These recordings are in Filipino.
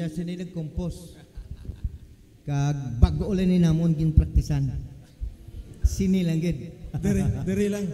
siya sini nag-compose. Kag bago ulit ni namon ginpraktisan. Sini lang gid. Diri lang.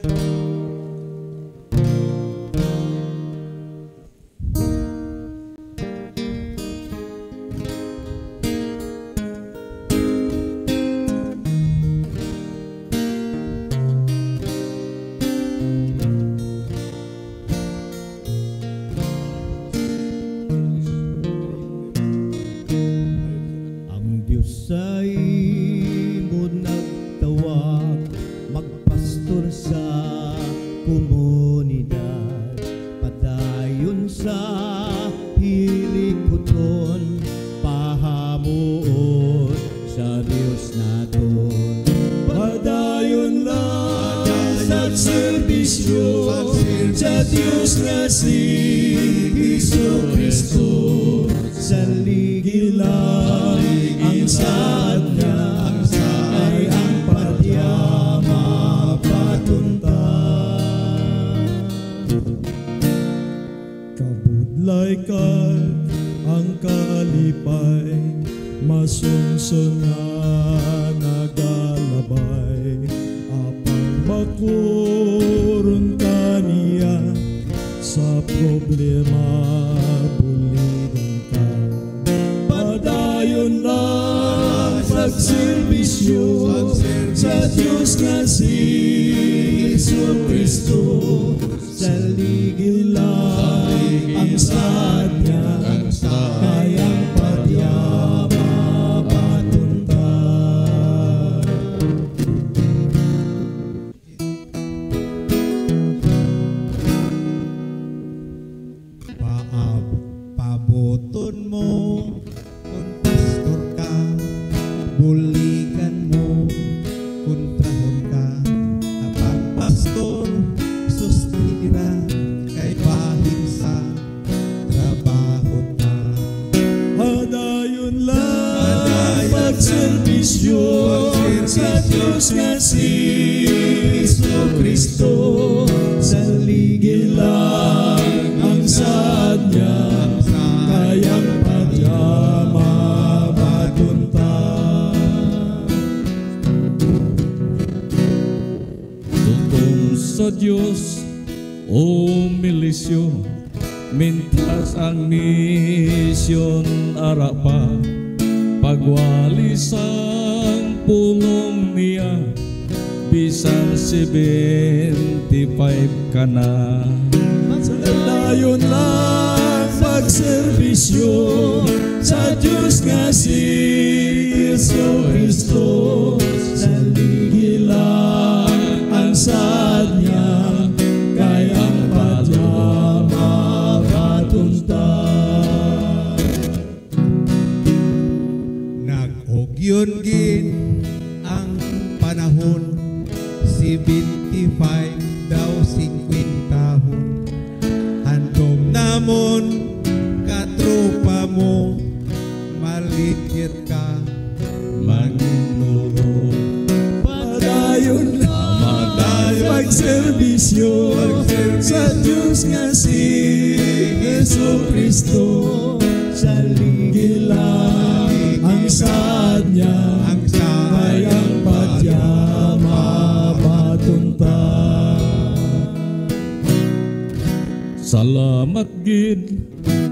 Salamat gid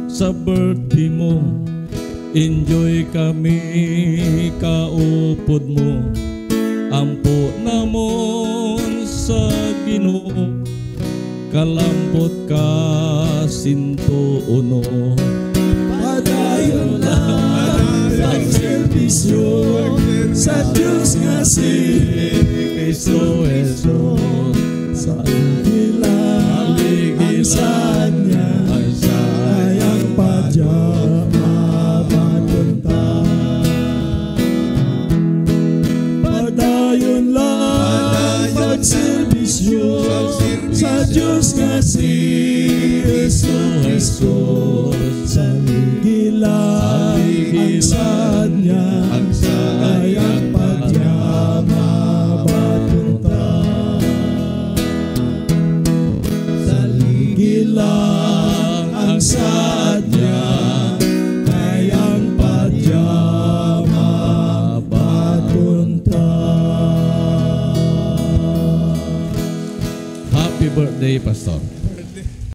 sa birthday mo. Enjoy kami kaupod mo. Ampo namon sa Ginoo. Kalampot ka sinto uno. Padayon lang ang serbisyo sa Diyos nga si Jesu. Sa saan niya sayang padya mapatunta. Padayon lang magserbisyo sa Diyos nga si Jesu. Sa ligilan ang saan niya sayang padya mapatunta. Ang sadya kayang birthday, Pastor.